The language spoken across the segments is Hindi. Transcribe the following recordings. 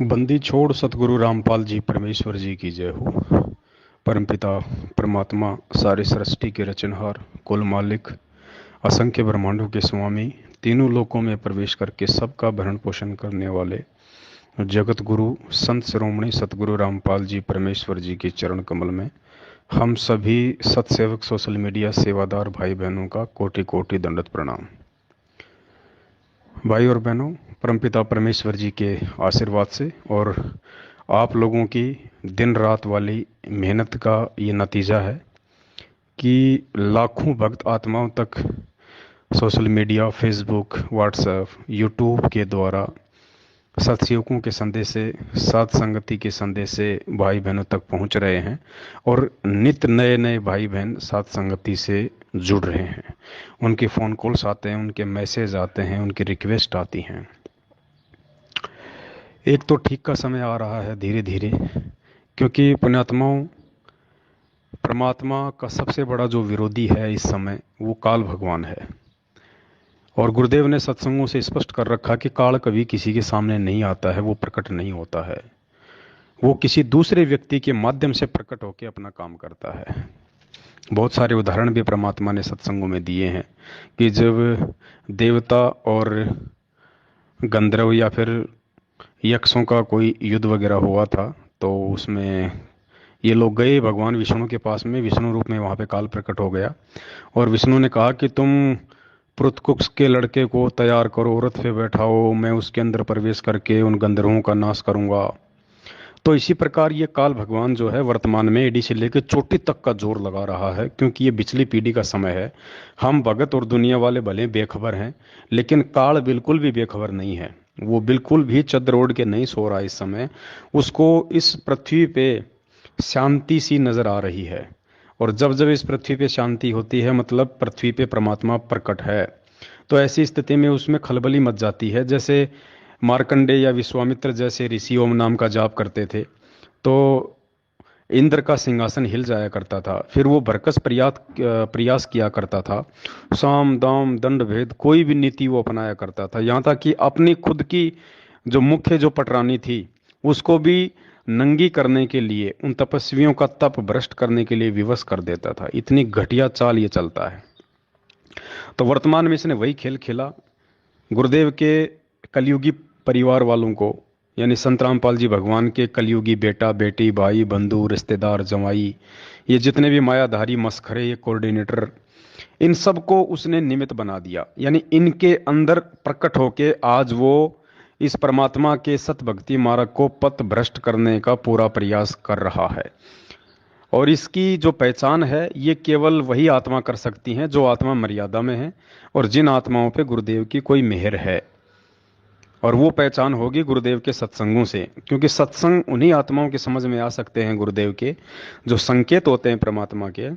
बंदी छोड़ सतगुरु रामपाल जी परमेश्वर जी की जय हो। परमपिता परमात्मा सारी सृष्टि के रचनहार, कुल मालिक, असंख्य ब्रह्मांडों के स्वामी, तीनों लोकों में प्रवेश करके सबका भरण पोषण करने वाले जगत गुरु संत शिरोमणि सतगुरु रामपाल जी परमेश्वर जी के चरण कमल में हम सभी सत्सेवक सोशल मीडिया सेवादार भाई बहनों का कोटि कोटि दंडवत प्रणाम। भाई और बहनों, परमपिता परमेश्वर जी के आशीर्वाद से और आप लोगों की दिन रात वाली मेहनत का ये नतीजा है कि लाखों भक्त आत्माओं तक social media, Facebook, WhatsApp, YouTube के द्वारा सत्सेवकों के संदेश से, साथ संगति के संदेश से भाई बहनों तक पहुंच रहे हैं और नित नए नए भाई बहन साथ संगति से जुड़ रहे हैं। उनके फ़ोन कॉल्स आते हैं, उनके मैसेज आते हैं, उनकी रिक्वेस्ट आती हैं। एक तो ठीक का समय आ रहा है धीरे धीरे, क्योंकि पुण्यात्माओं, परमात्मा का सबसे बड़ा जो विरोधी है इस समय वो काल भगवान है। और गुरुदेव ने सत्संगों से स्पष्ट कर रखा कि काल कभी किसी के सामने नहीं आता है, वो प्रकट नहीं होता है, वो किसी दूसरे व्यक्ति के माध्यम से प्रकट होकर अपना काम करता है। बहुत सारे उदाहरण भी परमात्मा ने सत्संगों में दिए हैं कि जब देवता और गंधर्व या फिर यक्षों का कोई युद्ध वगैरह हुआ था, तो उसमें ये लोग गए भगवान विष्णु के पास में, विष्णु रूप में वहाँ पे काल प्रकट हो गया और विष्णु ने कहा कि तुम पृथकुक्ष के लड़के को तैयार करो, रथ पे बैठाओ, मैं उसके अंदर प्रवेश करके उन गंधर्वों का नाश करूंगा। तो इसी प्रकार ये काल भगवान जो है वर्तमान में एडी से लेकर चोटी तक का जोर लगा रहा है, क्योंकि ये पिछली पीढ़ी का समय है। हम भगत और दुनिया वाले भले बेखबर हैं, लेकिन काल बिल्कुल भी बेखबर नहीं है। वो बिल्कुल भी चद्र ओढ़ के नहीं सो रहा इस समय। उसको इस पृथ्वी पे शांति सी नजर आ रही है, और जब जब इस पृथ्वी पे शांति होती है मतलब पृथ्वी पे परमात्मा प्रकट है। तो ऐसी स्थिति में उसमें खलबली मच जाती है। जैसे मार्कंडे या विश्वामित्र जैसे ऋषि ओम नाम का जाप करते थे तो इंद्र का सिंहासन हिल जाया करता था। फिर वो भरकस प्रयास किया करता था, साम दाम दंड भेद कोई भी नीति वो अपनाया करता था, यहाँ तक कि अपनी खुद की जो मुख्य जो पटरानी थी उसको भी नंगी करने के लिए, उन तपस्वियों का तप भ्रष्ट करने के लिए विवश कर देता था। इतनी घटिया चाल ये चलता है। तो वर्तमान में इसने वही खेल खेला। गुरुदेव के कलयुगी परिवार वालों को, यानी संत रामपाल जी भगवान के कलयुगी बेटा बेटी, भाई बंधु, रिश्तेदार, जवाई, ये जितने भी मायाधारी मस्खरे, ये कोऑर्डिनेटर, इन सबको उसने निमित्त बना दिया। यानी इनके अंदर प्रकट होके आज वो इस परमात्मा के सत भक्ति मार्ग को पथ भ्रष्ट करने का पूरा प्रयास कर रहा है। और इसकी जो पहचान है ये केवल वही आत्मा कर सकती हैं जो आत्मा मर्यादा में है और जिन आत्माओं पे गुरुदेव की कोई मेहर है। और वो पहचान होगी गुरुदेव के सत्संगों से, क्योंकि सत्संग उन्हीं आत्माओं के समझ में आ सकते हैं। गुरुदेव के जो संकेत होते हैं परमात्मा के,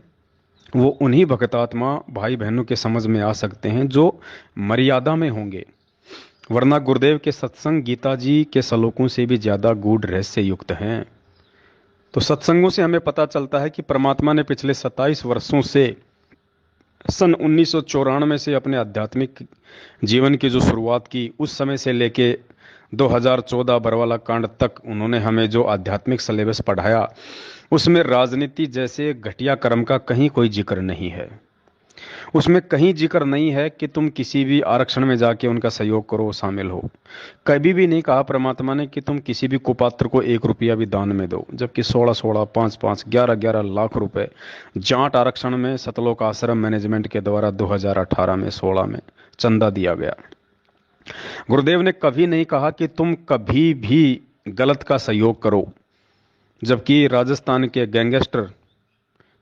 वो उन्हीं भक्तात्मा भाई बहनों के समझ में आ सकते हैं जो मर्यादा में होंगे। वरना गुरुदेव के सत्संग गीता जी के श्लोकों से भी ज्यादा गूढ़ रहस्य युक्त हैं। तो सत्संगों से हमें पता चलता है कि परमात्मा ने पिछले 27 वर्षों से, सन 1994 से अपने आध्यात्मिक जीवन की जो शुरुआत की, उस समय से लेके 2014 बरवाला कांड तक उन्होंने हमें जो आध्यात्मिक सिलेबस पढ़ाया, उसमें राजनीति जैसे घटिया कर्म का कहीं कोई जिक्र नहीं है। उसमें कहीं जिक्र नहीं है कि तुम किसी भी आरक्षण में जाके उनका सहयोग करो, शामिल हो। कभी भी नहीं कहा परमात्मा ने कि तुम किसी भी कुपात्र को 1 रुपया भी दान में दो, जबकि 16-16, 5-5, 11-11 लाख रुपए जाट आरक्षण में सतलोक आश्रम मैनेजमेंट के द्वारा 2018 में 16 में चंदा दिया गया। गुरुदेव ने कभी नहीं कहा कि तुम कभी भी गलत का सहयोग करो, जबकि राजस्थान के गैंगस्टर,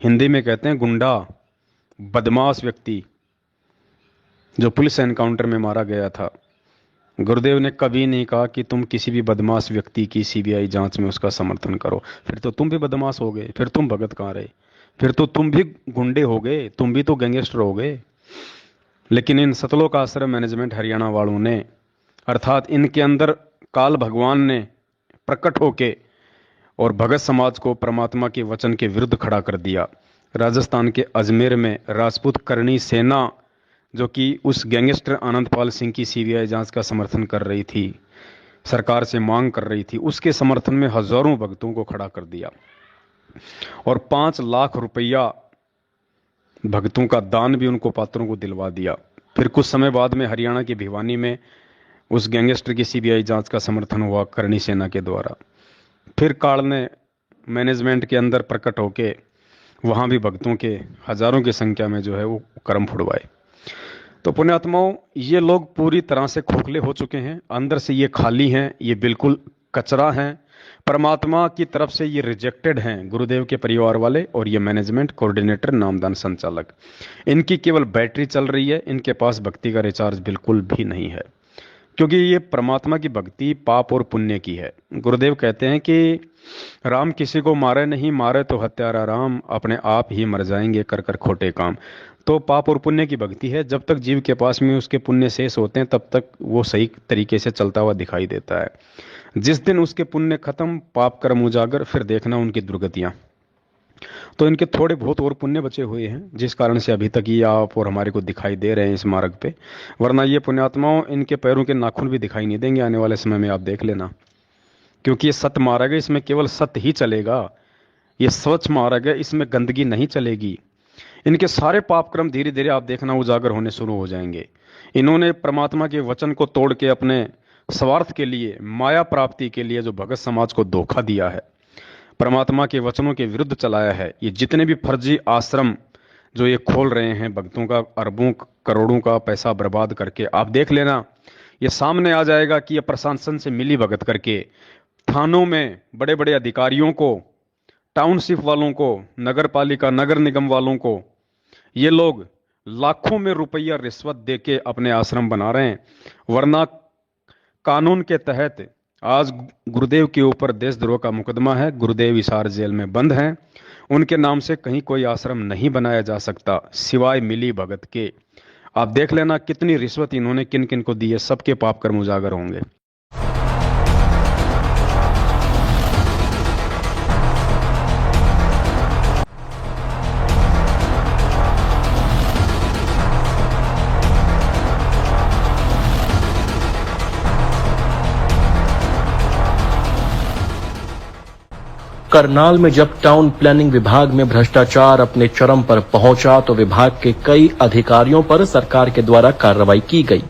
हिंदी में कहते हैं गुंडा, बदमाश व्यक्ति जो पुलिस एनकाउंटर में मारा गया था, गुरुदेव ने कभी नहीं कहा कि तुम किसी भी बदमाश व्यक्ति की सीबीआई जांच में उसका समर्थन करो। फिर तो तुम भी बदमाश हो गए, फिर तुम भगत कहाँ रहे, फिर तो तुम भी गुंडे हो गए, तुम भी तो गैंगस्टर हो गए। लेकिन इन सतलोक आश्रम मैनेजमेंट हरियाणा वालों ने, अर्थात इनके अंदर काल भगवान ने प्रकट होके और भगत समाज को परमात्मा के वचन के विरुद्ध खड़ा कर दिया। राजस्थान के अजमेर में राजपूत करणी सेना, जो कि उस गैंगस्टर आनंदपाल सिंह की सीबीआई जांच का समर्थन कर रही थी, सरकार से मांग कर रही थी, उसके समर्थन में हजारों भक्तों को खड़ा कर दिया और 5 लाख रुपया भक्तों का दान भी उनको पात्रों को दिलवा दिया। फिर कुछ समय बाद में हरियाणा की भिवानी में उस गैंगस्टर की सीबीआई जांच का समर्थन हुआ करणी सेना के द्वारा। फिर काल ने मैनेजमेंट के अंदर प्रकट होके वहां भी भक्तों के हजारों की संख्या में जो है वो कर्म फुड़वाए। तो पुण्यात्माओं, ये लोग पूरी तरह से खोखले हो चुके हैं, अंदर से ये खाली हैं, ये बिल्कुल कचरा हैं। परमात्मा की तरफ से ये रिजेक्टेड हैं, गुरुदेव के परिवार वाले और ये मैनेजमेंट, कोऑर्डिनेटर, नामदान संचालक। इनकी केवल बैटरी चल रही है, इनके पास भक्ति का रिचार्ज बिल्कुल भी नहीं है, क्योंकि ये परमात्मा की भक्ति पाप और पुण्य की है। गुरुदेव कहते हैं कि राम किसी को मारे नहीं, मारे तो हत्यारा राम, अपने आप ही मर जाएंगे कर कर खोटे काम। तो पाप और पुण्य की भक्ति है, जब तक जीव के पास में उसके पुण्य शेष होते हैं तब तक वो सही तरीके से चलता हुआ दिखाई देता है। जिस दिन उसके पुण्य खत्म, पाप कर्म उजागर, फिर देखना उनकी दुर्गतियां। तो इनके थोड़े बहुत और पुण्य बचे हुए हैं, जिस कारण से अभी तक ये आप और हमारे को दिखाई दे रहे हैं इस मार्ग पे। वरना ये पुण्यात्माओं, इनके पैरों के नाखून भी दिखाई नहीं देंगे आने वाले समय में, आप देख लेना। क्योंकि ये सत्य मार्ग है, इसमें केवल सत्य ही चलेगा। ये स्वच्छ मार्ग है, इसमें गंदगी नहीं चलेगी। इनके सारे पाप क्रम धीरे धीरे आप देखना उजागर होने शुरू हो जाएंगे। इन्होंने परमात्मा के वचन को तोड़ के अपने स्वार्थ के लिए, माया प्राप्ति के लिए जो भगत समाज को धोखा दिया है, परमात्मा के वचनों के विरुद्ध चलाया है। ये जितने भी फर्जी आश्रम जो ये खोल रहे हैं, भक्तों का अरबों करोड़ों का पैसा बर्बाद करके, आप देख लेना, ये सामने आ जाएगा कि ये प्रशासन से मिली भगत करके थानों में बड़े बड़े अधिकारियों को, टाउनशिप वालों को, नगर पालिका नगर निगम वालों को, ये लोग लाखों में रुपया रिश्वत देके अपने आश्रम बना रहे हैं। वरना कानून के तहत आज गुरुदेव के ऊपर देशद्रोह का मुकदमा है, गुरुदेव हिसार जेल में बंद हैं। उनके नाम से कहीं कोई आश्रम नहीं बनाया जा सकता सिवाय मिली भगत के। आप देख लेना कितनी रिश्वत इन्होंने किन किन को दी है, सबके पाप कर्म उजागर होंगे। करनाल में जब टाउन प्लानिंग विभाग में भ्रष्टाचार अपने चरम पर पहुंचा तो विभाग के कई अधिकारियों पर सरकार के द्वारा कार्रवाई की गई।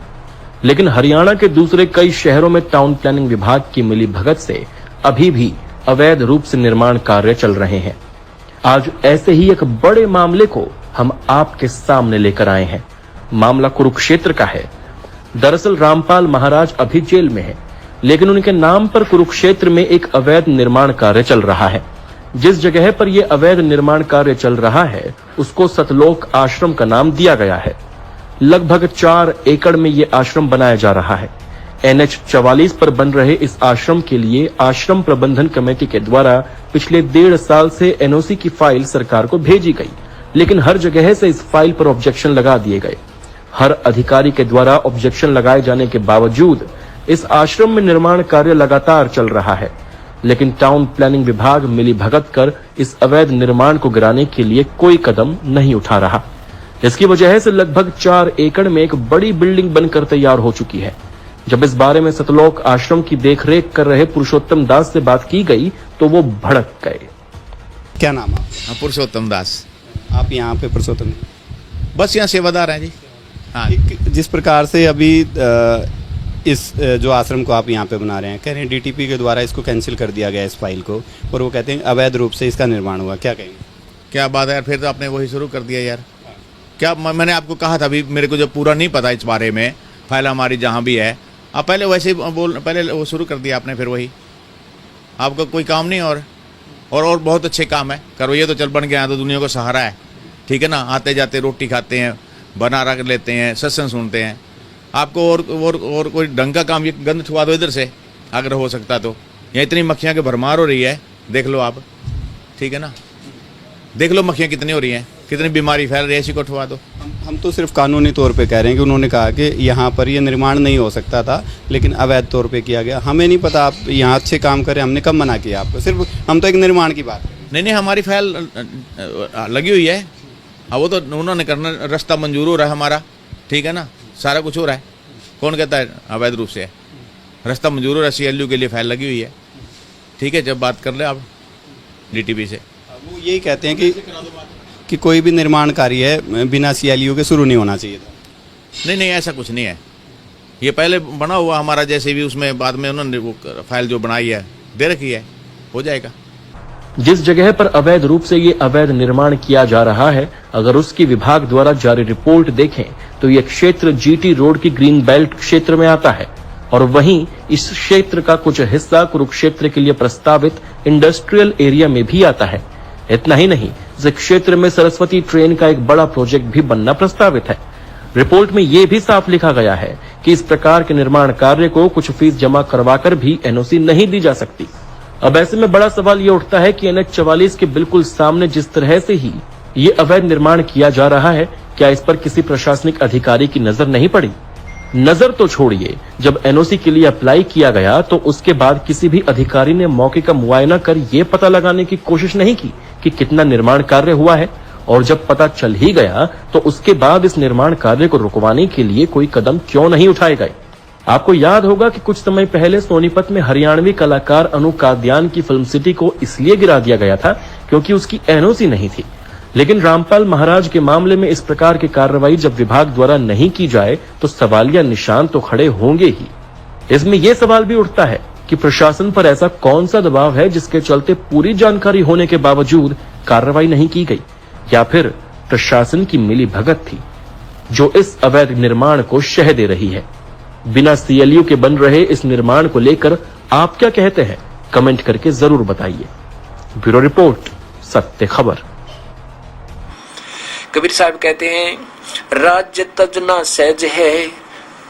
लेकिन हरियाणा के दूसरे कई शहरों में टाउन प्लानिंग विभाग की मिलीभगत से अभी भी अवैध रूप से निर्माण कार्य चल रहे हैं। आज ऐसे ही एक बड़े मामले को हम आपके सामने लेकर आए हैं। मामला कुरुक्षेत्र का है। दरअसल रामपाल महाराज अभी जेल में है, लेकिन उनके नाम पर कुरुक्षेत्र में एक अवैध निर्माण कार्य चल रहा है। जिस जगह पर यह अवैध निर्माण कार्य चल रहा है उसको सतलोक आश्रम का नाम दिया गया है। लगभग 4 एकड़ में यह आश्रम बनाया जा रहा है। NH 44 पर बन रहे इस आश्रम के लिए आश्रम प्रबंधन कमेटी के द्वारा पिछले 1.5 साल से NOC की फाइल सरकार को भेजी गई, लेकिन हर जगह से इस फाइल पर ऑब्जेक्शन लगा दिए गए। हर अधिकारी के द्वारा ऑब्जेक्शन लगाए जाने के बावजूद इस आश्रम में निर्माण कार्य लगातार चल रहा है। लेकिन टाउन प्लानिंग विभाग मिलीभगत कर इस अवैध निर्माण को गिराने के लिए कोई कदम नहीं उठा रहा। इसकी वजह से लगभग 4 एकड़ में एक बड़ी बिल्डिंग बनकर तैयार हो चुकी है। जब इस बारे में सतलोक आश्रम की देखरेख कर रहे पुरुषोत्तम दास से बात की गई तो वो भड़क गए। क्या नाम है? पुरुषोत्तम दास। आप यहाँ पे पुरुषोत्तम, बस यहाँ सेवादार हैं जी। हाँ, जिस प्रकार से अभी इस जो आश्रम को आप यहाँ पे बना रहे हैं, कह रहे हैं DTP के द्वारा इसको कैंसिल कर दिया गया इस फाइल को, और वो कहते हैं अवैध रूप से इसका निर्माण हुआ, क्या कहेंगे? क्या बात है यार, फिर तो आपने वही शुरू कर दिया यार। क्या मैंने आपको कहा था अभी, मेरे को जब पूरा नहीं पता इस बारे में, फाइल हमारी जहाँ भी है, आप पहले वैसे ही पहले वो शुरू कर दिया आपने, फिर वही। आपका कोई काम नहीं और बहुत अच्छे काम है, करो ये तो चल बन गया तो दुनिया को सहारा है, ठीक है ना। आते जाते रोटी खाते हैं, बना रख लेते हैं, सत्संग सुनते हैं। आपको और कोई ढंग का काम, ये गंद छुआ दो इधर से अगर हो सकता तो। यहाँ इतनी मक्खियाँ की भरमार हो रही है, देख लो आप, ठीक है ना। देख लो मक्खियाँ कितनी हो रही हैं, कितनी बीमारी फैल रही है, इसी को उठवा दो। हम तो सिर्फ कानूनी तौर पे कह रहे हैं कि उन्होंने कहा कि यहाँ पर ये निर्माण नहीं हो सकता था, लेकिन अवैध तौर पे किया गया। हमें नहीं पता आप यहाँ अच्छे काम करें, हमने कब मना किया आपको? सिर्फ हम तो एक निर्माण की बात। नहीं, हमारी फाइल लगी हुई है। हाँ, वो तो उन्होंने करना, रास्ता मंजूर हो रहा है हमारा, ठीक है ना, सारा कुछ हो रहा है। कौन कहता है अवैध रूप से है? रास्ता मंजूर हो रहा है, CLU के लिए फाइल लगी हुई है। ठीक है, जब बात कर ले आप DTP से। वो यही कहते हैं कि कोई भी निर्माण कार्य है बिना CLU के शुरू नहीं होना चाहिए था। नहीं, ऐसा कुछ नहीं है। ये पहले बना हुआ हमारा, जैसे भी उसमें बाद में उन्होंने वो फाइल जो बनाई है दे रखी है, हो जाएगा। जिस जगह पर अवैध रूप से ये अवैध निर्माण किया जा रहा है, अगर उसकी विभाग द्वारा जारी रिपोर्ट देखें तो ये क्षेत्र GT रोड की ग्रीन बेल्ट क्षेत्र में आता है और वहीं इस क्षेत्र का कुछ हिस्सा कुरुक्षेत्र के लिए प्रस्तावित इंडस्ट्रियल एरिया में भी आता है। इतना ही नहीं, इस क्षेत्र में सरस्वती ट्रेन का एक बड़ा प्रोजेक्ट भी बनना प्रस्तावित है। रिपोर्ट में यह भी साफ लिखा गया है कि इस प्रकार के निर्माण कार्य को कुछ फीस जमा करवाकर भी NOC नहीं दी जा सकती। अब ऐसे में बड़ा सवाल ये उठता है कि NH 44 के बिल्कुल सामने जिस तरह से ही ये अवैध निर्माण किया जा रहा है, क्या इस पर किसी प्रशासनिक अधिकारी की नजर नहीं पड़ी? नजर तो छोड़िए, जब NOC के लिए अप्लाई किया गया तो उसके बाद किसी भी अधिकारी ने मौके का मुआयना कर ये पता लगाने की कोशिश नहीं की कि कितना निर्माण कार्य हुआ है, और जब पता चल ही गया तो उसके बाद इस निर्माण कार्य को रुकवाने के लिए कोई कदम क्यों नहीं उठाए गए? आपको याद होगा कि कुछ समय पहले सोनीपत में हरियाणवी कलाकार अनु कादियान की फिल्म सिटी को इसलिए गिरा दिया गया था क्योंकि उसकी NOC नहीं थी। लेकिन रामपाल महाराज के मामले में इस प्रकार की कार्रवाई जब विभाग द्वारा नहीं की जाए तो सवालिया निशान तो खड़े होंगे ही। इसमें यह सवाल भी उठता है कि प्रशासन पर ऐसा कौन सा दबाव है जिसके चलते पूरी जानकारी होने के बावजूद कार्रवाई नहीं की गई, या फिर प्रशासन की मिली भगत थी जो इस अवैध निर्माण को शह दे रही है। बिना CLU के बन रहे इस निर्माण को लेकर आप क्या कहते हैं? कमेंट करके जरूर बताइए। ब्यूरो रिपोर्ट, सत्य खबर। कबीर साहब कहते हैं, राज्य तजना सहज है,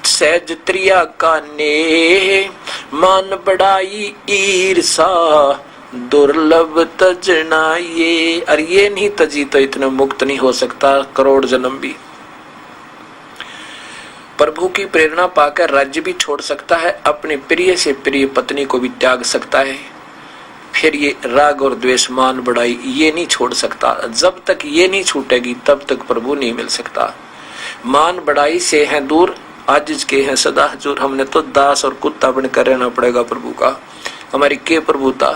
सहज त्रिया का ने, मान बढ़ाई ईर्षा, दुर्लभ तजना ये। और ये नहीं तजी तो इतने मुक्त नहीं हो सकता करोड़ जन्म भी। प्रभु की प्रेरणा पाकर राज्य भी छोड़ सकता है, अपने प्रिय से प्रिय पत्नी को भी त्याग सकता है, फिर ये राग और द्वेष मान बढ़ाई ये नहीं छोड़ सकता। जब तक ये नहीं छूटेगी तब तक प्रभु नहीं मिल सकता। मान बढ़ाई से हैं दूर, आजिज के हैं सदा हजूर। हमने तो दास और कुत्ता बनकर रहना पड़ेगा प्रभु का। हमारी के प्रभुता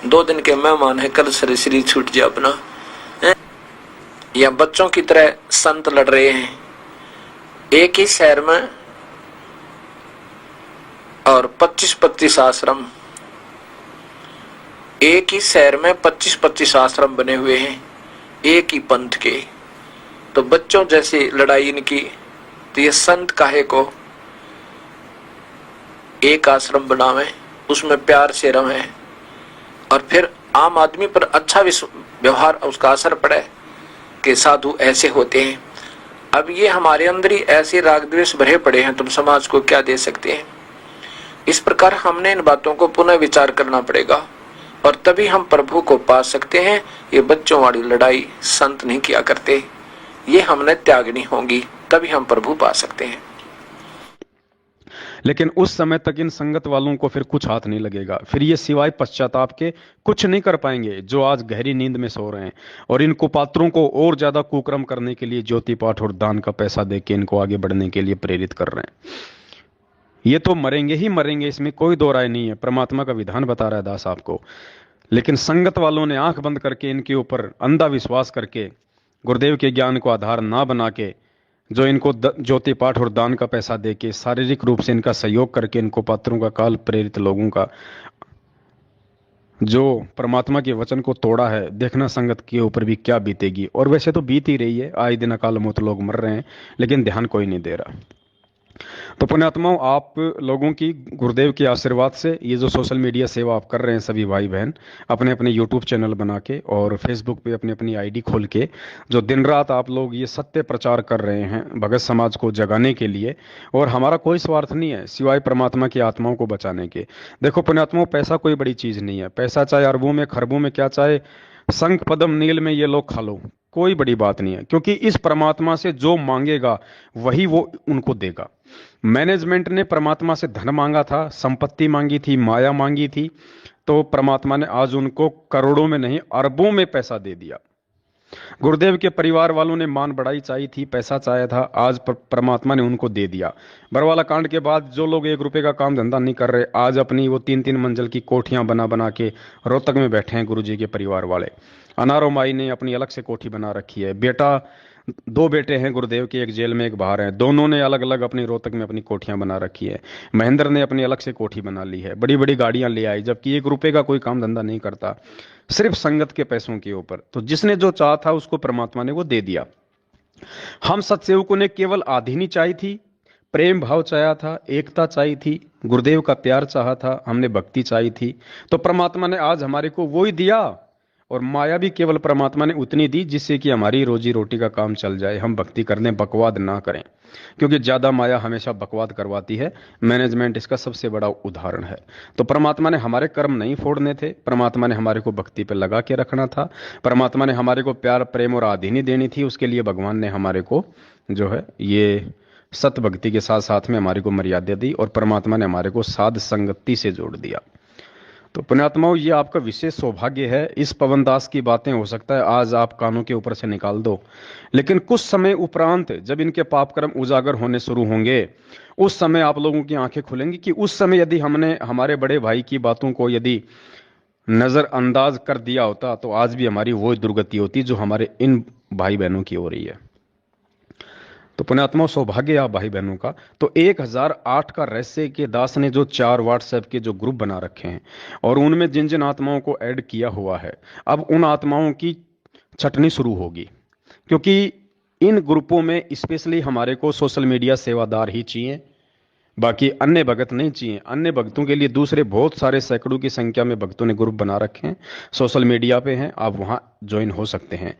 2 दिन के मेहमान है, कल से शरीर छूट जाए अपना। या बच्चों की तरह संत लड़ रहे हैं एक ही शहर में, और 25-25 आश्रम एक ही शहर में 25-25 आश्रम बने हुए हैं एक ही पंथ के। तो बच्चों जैसी लड़ाई इनकी, तो ये संत काहे को एक आश्रम बनावे, उसमें प्यार से रहे, और फिर आम आदमी पर अच्छा व्यवहार उसका असर पड़े कि साधु ऐसे होते हैं। अब ये हमारे अंदर ही ऐसे राग द्वेष भरे पड़े हैं, तुम समाज को क्या दे सकते हैं? इस प्रकार हमने इन बातों को पुनः विचार करना पड़ेगा और तभी हम प्रभु को पा सकते हैं। ये बच्चों वाली लड़ाई संत नहीं किया करते, ये हमने त्यागनी होगी, तभी हम प्रभु पा सकते हैं। लेकिन उस समय तक इन संगत वालों को फिर कुछ हाथ नहीं लगेगा। फिर ये सिवाय पश्चाताप के कुछ नहीं कर पाएंगे जो आज गहरी नींद में सो रहे हैं, और इन कुपात्रों को और ज्यादा कुकर्म करने के लिए ज्योति पाठ और दान का पैसा देके इनको आगे बढ़ने के लिए प्रेरित कर रहे हैं। ये तो मरेंगे ही मरेंगे, इसमें कोई दो राय नहीं है। परमात्मा का विधान बता रहा है दास आपको। लेकिन संगत वालों ने आंख बंद करके इनके ऊपर अंधा विश्वास करके गुरुदेव के ज्ञान को आधार ना बना के जो इनको ज्योति पाठ और दान का पैसा देके शारीरिक रूप से इनका सहयोग करके इनको पात्रों का काल प्रेरित लोगों का जो परमात्मा के वचन को तोड़ा है, देखना संगत के ऊपर भी क्या बीतेगी। और वैसे तो बीत ही रही है, आए दिन अकाल मौत लोग मर रहे हैं, लेकिन ध्यान कोई नहीं दे रहा। तो पुण्यात्माओं, आप लोगों की गुरुदेव के आशीर्वाद से ये जो सोशल मीडिया सेवा आप कर रहे हैं सभी भाई बहन, अपने अपने यूट्यूब चैनल बना के और फेसबुक पे अपनी अपनी आईडी खोल के जो दिन रात आप लोग ये सत्य प्रचार कर रहे हैं भगत समाज को जगाने के लिए, और हमारा कोई स्वार्थ नहीं है सिवाय परमात्मा की आत्माओं को बचाने के। देखो पुण्यात्माओं, पैसा कोई बड़ी चीज नहीं है। पैसा चाहे अरबों में खरबों में, क्या चाहे शंख पदम नील में ये लोग खा लो, कोई बड़ी बात नहीं है। क्योंकि इस परमात्मा से जो मांगेगा वही वो उनको देगा। मैनेजमेंट ने परमात्मा से धन मांगा था, संपत्ति मांगी थी, माया मांगी थी, तो परमात्मा ने आज उनको करोड़ों में नहीं अरबों में पैसा दे दिया। गुरुदेव के परिवार वालों ने मान बढ़ाई चाहिए थी, पैसा चाहा था, आज परमात्मा ने उनको दे दिया। बरवाला कांड के बाद जो लोग 1 रुपए का काम धंधा नहीं कर रहे, आज अपनी वो 3-3 मंजिल की कोठियां बना बना के रोहतक में बैठे हैं। गुरुजी के परिवार वाले, अनारो माई ने अपनी अलग से कोठी बना रखी है। बेटा, 2 बेटे हैं गुरुदेव के, एक जेल में एक बाहर है। दोनों ने अलग अलग अपनी रोहतक में अपनी कोठियां बना रखी है। महेंद्र ने अपनी अलग से कोठी बना ली है, बड़ी बड़ी गाड़ियां ले आई, जबकि 1 रुपए का कोई काम धंधा नहीं करता, सिर्फ संगत के पैसों के ऊपर। तो जिसने जो चाहा था उसको परमात्मा ने वो दे दिया। हम सत्सेवकों ने केवल आधीनी चाहिए थी, प्रेम भाव चाहा था, एकता चाहिए थी, गुरुदेव का प्यार चाहा था, हमने भक्ति चाहिए थी, तो परमात्मा ने आज हमारे को वो ही दिया। और माया भी केवल परमात्मा ने उतनी दी जिससे कि हमारी रोजी रोटी का काम चल जाए, हम भक्ति करने बकवाद ना करें, क्योंकि ज्यादा माया हमेशा बकवाद करवाती है। मैनेजमेंट इसका सबसे बड़ा उदाहरण है। तो परमात्मा ने हमारे कर्म नहीं फोड़ने थे, परमात्मा ने हमारे को भक्ति पे लगा के रखना था, परमात्मा ने हमारे को प्यार प्रेम और आधीनी देनी थी। उसके लिए भगवान ने हमारे को जो है ये सत भक्ति के साथ साथ में हमारे को मर्यादा दी, और परमात्मा ने हमारे को साध संगति से जोड़ दिया। तो पुण्यात्माओं, ये आपका विशेष सौभाग्य है। इस पवनदास की बातें हो सकता है आज आप कानों के ऊपर से निकाल दो, लेकिन कुछ समय उपरांत जब इनके पाप कर्म उजागर होने शुरू होंगे, उस समय आप लोगों की आंखें खुलेंगी कि उस समय यदि हमने हमारे बड़े भाई की बातों को यदि नजरअंदाज कर दिया होता तो आज भी हमारी वो दुर्गति होती जो हमारे इन भाई बहनों की हो रही है। तो पुण्यात्मा, सौभाग्य आप भाई बहनों का। तो 1008 का रहस्य के दास ने जो 4 व्हाट्सएप के जो ग्रुप बना रखे हैं और उनमें जिन जिन आत्माओं को ऐड किया हुआ है, अब उन आत्माओं की छटनी शुरू होगी, क्योंकि इन ग्रुपों में स्पेशली हमारे को सोशल मीडिया सेवादार ही चाहिए, बाकी अन्य भगत नहीं चाहिए। अन्य भक्तों के लिए दूसरे बहुत सारे सैकड़ों की संख्या में भक्तों ने ग्रुप बना रखे हैं, सोशल मीडिया पे हैं, आप वहां ज्वाइन हो सकते हैं।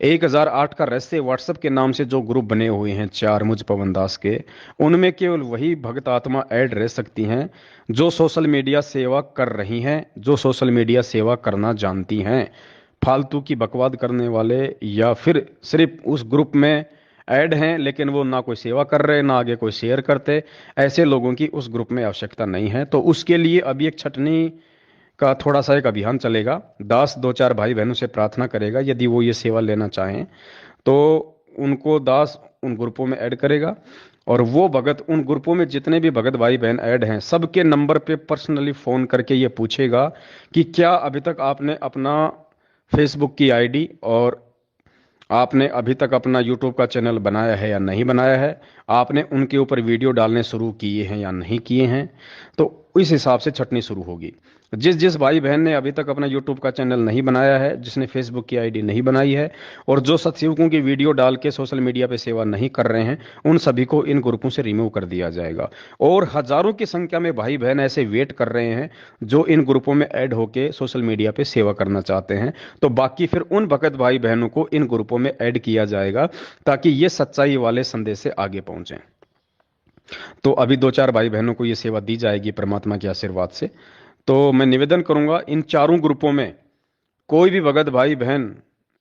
1008 का रहस्य व्हाट्सएप के नाम से जो ग्रुप बने हुए हैं 4 मुझ पवनदास के, उनमें केवल वही भक्त आत्मा ऐड रह सकती हैं जो सोशल मीडिया सेवा कर रही हैं, जो सोशल मीडिया सेवा करना जानती हैं। फालतू की बकवाद करने वाले या फिर सिर्फ उस ग्रुप में ऐड हैं लेकिन वो ना कोई सेवा कर रहे, ना आगे कोई शेयर करते, ऐसे लोगों की उस ग्रुप में आवश्यकता नहीं है। तो उसके लिए अभी एक छटनी का थोड़ा सा एक अभियान चलेगा। दास 2-4 भाई बहनों से प्रार्थना करेगा, यदि वो ये सेवा लेना चाहें तो उनको दास उन ग्रुपों में ऐड करेगा, और वो भगत उन ग्रुपों में जितने भी भगत भाई बहन ऐड हैं सबके नंबर पे पर्सनली फोन करके ये पूछेगा कि क्या अभी तक आपने अपना फेसबुक की आईडी और आपने अभी तक अपना यूट्यूब का चैनल बनाया है या नहीं बनाया है, आपने उनके ऊपर वीडियो डालने शुरू किए हैं या नहीं किए हैं। तो इस हिसाब से छटनी शुरू होगी। जिस जिस भाई बहन ने अभी तक अपना यूट्यूब का चैनल नहीं बनाया है, जिसने फेसबुक की आईडी नहीं बनाई है, और जो सत्सेवकों की वीडियो डाल के सोशल मीडिया पे सेवा नहीं कर रहे हैं, उन सभी को इन ग्रुपों से रिमूव कर दिया जाएगा। और हजारों की संख्या में भाई बहन ऐसे वेट कर रहे हैं जो इन ग्रुपों में ऐड होके सोशल मीडिया पे सेवा करना चाहते हैं। तो बाकी फिर उन भगत भाई बहनों को इन ग्रुपों में ऐड किया जाएगा ताकि ये सच्चाई वाले संदेश से आगे पहुंचे। तो अभी 2-4 भाई बहनों को ये सेवा दी जाएगी परमात्मा के आशीर्वाद से। तो मैं निवेदन करूंगा, इन 4 ग्रुपों में कोई भी भगत भाई बहन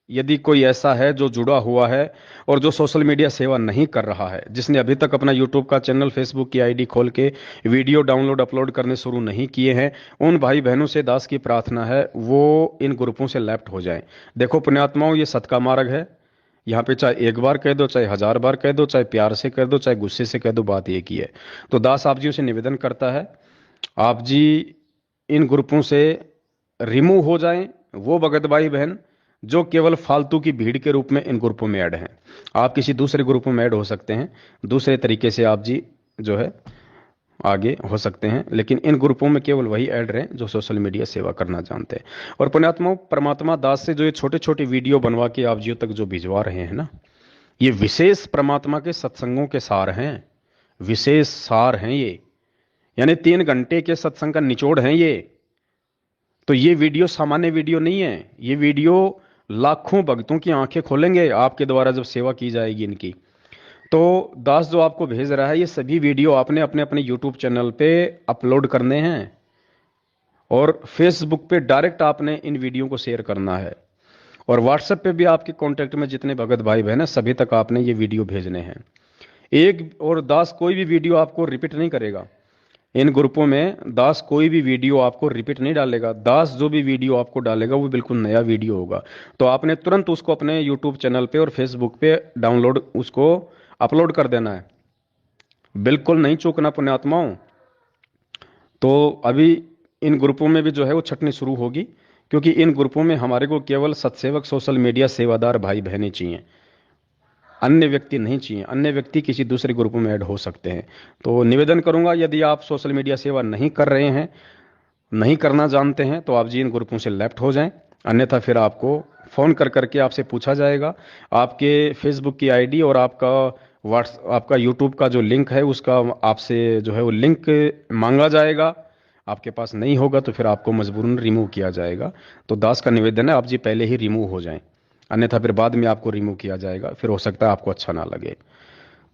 यदि कोई ऐसा है जो जुड़ा हुआ है और जो सोशल मीडिया सेवा नहीं कर रहा है, जिसने अभी तक अपना यूट्यूब का चैनल, फेसबुक की आईडी खोल के वीडियो डाउनलोड अपलोड करने शुरू नहीं किए हैं, उन भाई बहनों से दास की प्रार्थना है वो इन ग्रुपों से लेफ्ट हो जाएं। देखो पुण्यात्माओं, ये सत का मार्ग है। यहाँ पे चाहे 1 बार कह दो, चाहे 1000 बार कह दो, चाहे प्यार से कह दो, चाहे गुस्से से कह दो, बात एक ही है। तो दास आप जी से निवेदन करता है, आप जी इन ग्रुपों से रिमूव हो जाएं। वो भगत भाई बहन जो केवल फालतू की भीड़ के रूप में इन ग्रुपों में ऐड हैं, आप किसी दूसरे ग्रुपों में ऐड हो सकते हैं, दूसरे तरीके से आप जी जो है आगे हो सकते हैं, लेकिन इन ग्रुपों में केवल वही ऐड रहे जो सोशल मीडिया सेवा करना जानते हैं। और पुण्यात्माओं, परमात्मा दास से जो ये छोटे छोटे वीडियो बनवा के आप जियो तक जो भिजवा रहे हैं ना, ये विशेष परमात्मा के सत्संगों के सार हैं, विशेष सार हैं ये, यानी 3 घंटे के सत्संग का निचोड़ है ये। तो ये वीडियो सामान्य वीडियो नहीं है, ये वीडियो लाखों भक्तों की आंखें खोलेंगे आपके द्वारा जब सेवा की जाएगी इनकी। तो दास जो आपको भेज रहा है, ये सभी वीडियो आपने अपने अपने यूट्यूब चैनल पे अपलोड करने हैं और फेसबुक पे डायरेक्ट आपने इन वीडियो को शेयर करना है, और व्हाट्सएप पे भी आपके कांटेक्ट में जितने भगत भाई बहन हैं सभी तक आपने ये वीडियो भेजने हैं। एक और दास कोई भी वीडियो आपको रिपीट नहीं करेगा, इन ग्रुपों में दास कोई भी वीडियो आपको रिपीट नहीं डालेगा। दास जो भी वीडियो आपको डालेगा वो बिल्कुल नया वीडियो होगा। तो आपने तुरंत उसको अपने यूट्यूब चैनल पे और फेसबुक पे डाउनलोड उसको अपलोड कर देना है, बिल्कुल नहीं चूकना पुण्यात्माओं। तो अभी इन ग्रुपों में भी जो है वो छटनी शुरू होगी, क्योंकि इन ग्रुपों में हमारे को केवल सत्सेवक, सोशल मीडिया सेवादार भाई बहनें चाहिए, अन्य व्यक्ति नहीं चाहिए। अन्य व्यक्ति किसी दूसरे ग्रुप में ऐड हो सकते हैं। तो निवेदन करूंगा, यदि आप सोशल मीडिया सेवा नहीं कर रहे हैं, नहीं करना जानते हैं, तो आप जी इन ग्रुपों से लेफ्ट हो जाएं। अन्यथा फिर आपको फ़ोन कर करके आपसे पूछा जाएगा, आपके फेसबुक की आईडी और आपका यूट्यूब का जो लिंक है उसका आपसे जो है वो लिंक मांगा जाएगा। आपके पास नहीं होगा तो फिर आपको मजबूरन रिमूव किया जाएगा। तो दास का निवेदन है, आप जी पहले ही रिमूव हो जाएं, अन्यथा फिर बाद में आपको रिमूव किया जाएगा, फिर हो सकता है आपको अच्छा ना लगे।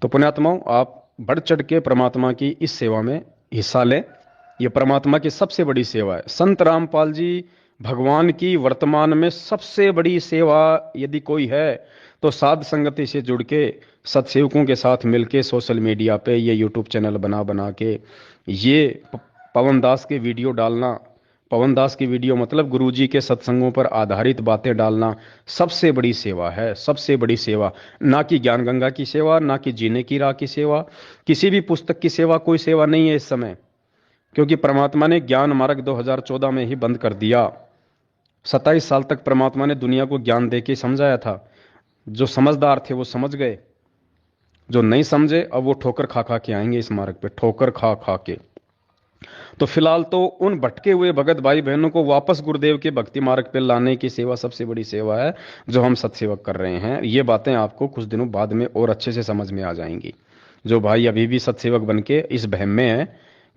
तो पुण्यात्माओं, आप बढ़ चढ़ के परमात्मा की इस सेवा में हिस्सा लें। ये परमात्मा की सबसे बड़ी सेवा है। संत रामपाल जी भगवान की वर्तमान में सबसे बड़ी सेवा यदि कोई है तो साध संगति से जुड़ के सत्सेवकों के साथ मिलके सोशल मीडिया पे ये यूट्यूब चैनल बना बना के ये पवन दास के वीडियो डालना, पवन दास की वीडियो मतलब गुरुजी के सत्संगों पर आधारित बातें डालना सबसे बड़ी सेवा है। सबसे बड़ी सेवा, ना कि ज्ञान गंगा की सेवा, ना कि जीने की राह की सेवा, किसी भी पुस्तक की सेवा, कोई सेवा नहीं है इस समय, क्योंकि परमात्मा ने ज्ञान मार्ग 2014 में ही बंद कर दिया। 27 साल तक परमात्मा ने दुनिया को ज्ञान दे के समझाया था। जो समझदार थे वो समझ गए, जो नहीं समझे अब वो ठोकर खा खा के आएंगे इस मार्ग पे, ठोकर खा खा के। तो फिलहाल तो उन भटके हुए भगत भाई बहनों को वापस गुरुदेव के भक्ति मार्ग पे लाने की सेवा सबसे बड़ी सेवा है जो हम सत्सेवक कर रहे हैं। ये बातें आपको कुछ दिनों बाद में और अच्छे से समझ में आ जाएंगी। जो भाई अभी भी सत्सेवक बन के इस बहम में है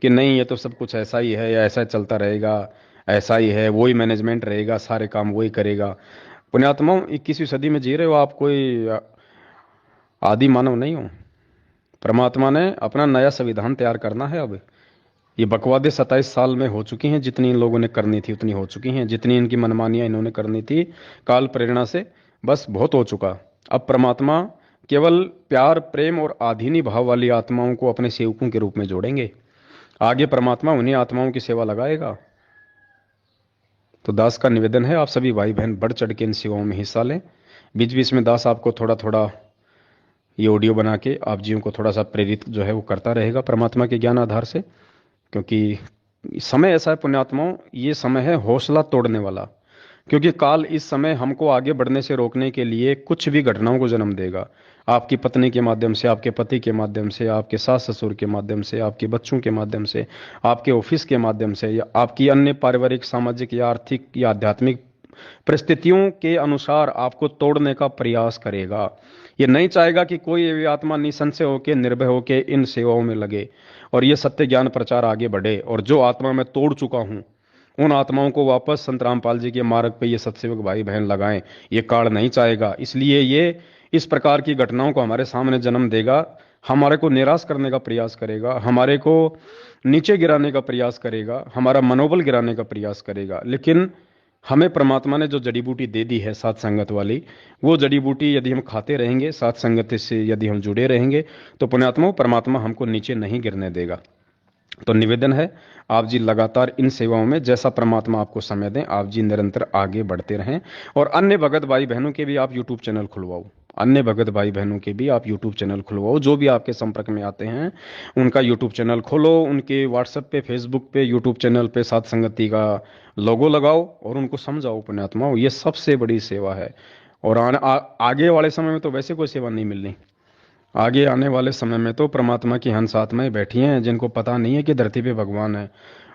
कि नहीं ये तो सब कुछ ऐसा ही है या ऐसा चलता रहेगा, ऐसा ही है, वही मैनेजमेंट रहेगा, सारे काम वही करेगा। पुण्यात्माओं, 21वीं सदी में जी रहे हो आप, कोई आदि मानव नहीं हो। परमात्मा ने अपना नया संविधान तैयार करना है। अब ये बकवादे 27 साल में हो चुकी हैं, जितनी इन लोगों ने करनी थी उतनी हो चुकी हैं, जितनी इनकी मनमानियां इन्होंने करनी थी काल प्रेरणा से, बस बहुत हो चुका। अब परमात्मा केवल प्यार, प्रेम और आधीनी भाव वाली आत्माओं को अपने सेवकों के रूप में जोड़ेंगे। आगे परमात्मा उन्हीं आत्माओं की सेवा लगाएगा। तो दास का निवेदन है, आप सभी भाई बहन बढ़ चढ़ के इन सेवाओं में हिस्सा लें। बीच बीच में दास आपको थोड़ा थोड़ा ये ऑडियो बना के आप जीवों को थोड़ा सा प्रेरित जो है वो करता रहेगा परमात्मा के ज्ञान आधार से, क्योंकि समय ऐसा है पुण्यात्माओं, ये समय है हौसला तोड़ने वाला। क्योंकि काल इस समय हमको आगे बढ़ने से रोकने के लिए कुछ भी घटनाओं को जन्म देगा। आपकी पत्नी के माध्यम से, आपके पति के माध्यम से, आपके सास ससुर के माध्यम से, आपके बच्चों के माध्यम से, आपके ऑफिस के माध्यम से, या आपकी अन्य पारिवारिक, सामाजिक या आर्थिक या आध्यात्मिक परिस्थितियों के अनुसार आपको तोड़ने का प्रयास करेगा। ये नहीं चाहेगा कि कोई भी आत्मा निसंशय होकर, निर्भय होकर इन सेवाओं में लगे और ये सत्य ज्ञान प्रचार आगे बढ़े। और जो आत्मा मैं तोड़ चुका हूं उन आत्माओं को वापस संत रामपाल जी के मार्ग पे ये सत्सेवक भाई बहन लगाएं, ये काल नहीं चाहेगा। इसलिए ये इस प्रकार की घटनाओं को हमारे सामने जन्म देगा, हमारे को निराश करने का प्रयास करेगा, हमारे को नीचे गिराने का प्रयास करेगा, हमारा मनोबल गिराने का प्रयास करेगा। लेकिन हमें परमात्मा ने जो जड़ी बूटी दे दी है साथ संगत वाली, वो जड़ी बूटी यदि हम खाते रहेंगे, साथ संगत से यदि हम जुड़े रहेंगे, तो पुण्यात्मा परमात्मा हमको नीचे नहीं गिरने देगा। तो निवेदन है, आप जी लगातार इन सेवाओं में जैसा परमात्मा आपको समय दें, आप जी निरंतर आगे बढ़ते रहें। और अन्य भगत भाई बहनों के भी आप यूट्यूब चैनल खुलवाओ, अन्य भगत भाई बहनों के भी आप यूट्यूब चैनल खुलवाओ। जो भी आपके संपर्क में आते हैं उनका यूट्यूब चैनल खोलो, उनके व्हाट्सएप पे, फेसबुक पे, यूट्यूब चैनल पे साथ संगति का लोगो लगाओ और उनको समझाओ पुण्यात्माओं, ये सबसे बड़ी सेवा है। और आगे वाले समय में तो वैसे कोई सेवा नहीं मिलनी। आगे आने वाले समय में तो परमात्मा की हंस आत्माएं बैठी हैं जिनको पता नहीं है कि धरती पे भगवान है,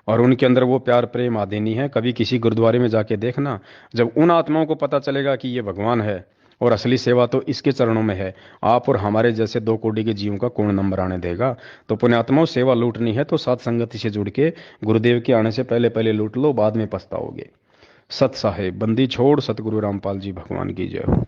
और उनके अंदर वो प्यार प्रेम आदि है। कभी किसी गुरुद्वारे में जाके देखना, जब उन आत्माओं को पता चलेगा कि ये भगवान है और असली सेवा तो इसके चरणों में है, आप और हमारे जैसे 2 कोटि के जीवों का कौन नंबर आने देगा। तो पुण्यात्माओं, सेवा लूटनी है तो साथ संगति से जुड़ के गुरुदेव के आने से पहले पहले लूट लो, बाद में पछताओगे। सत साहेब बंदी छोड़, सतगुरु रामपाल जी भगवान की जय हो।